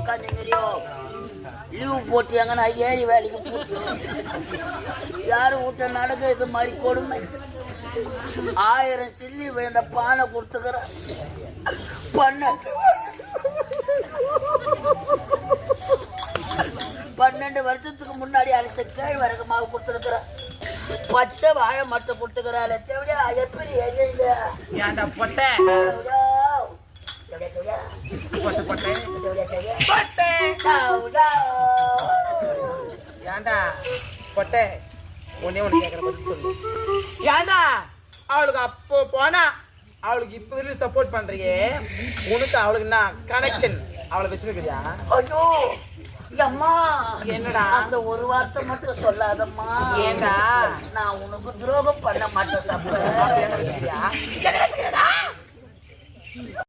உக்காந்துங்கிறியோ leave போட்டு எங்க நான் ஏறி வேலைக்கு போட்டியோ யாரும் வீட்ட நடக்க இது மாதிரி கொடுமை 1000 சில்லி விழுந்த பானை கொடுத்துக்கிறேன் 12 வருஷத்துக்கு முன்னாடி அழைத்த கேழ்வரகு மாவு கொடுத்துருக்குறேன் பச்சை வாழை மட்டை கொடுத்துக்கிறாள் எப்படி ஏன்டா பொட்டை ஏன்டா பொட்டை ஒன்னே ஒண்ணு கேக்குற பத்தி சொல்லு ஏன்டா அவளுக்கு அப்போ போனா அவளுக்கு இப்ப சப்போர்ட் பண்றீங்க உனக்கு அவளுக்கு என்ன கனெக்ஷன் அவளுக்கு வச்சிருக்கியா ஐயோ அம்மா என்னடா அந்த ஒரு வார்த்தை மட்டும் சொல்லாதம்மா ஏண்டா நான் உனக்கு துரோகம் பண்ண மாட்டேன்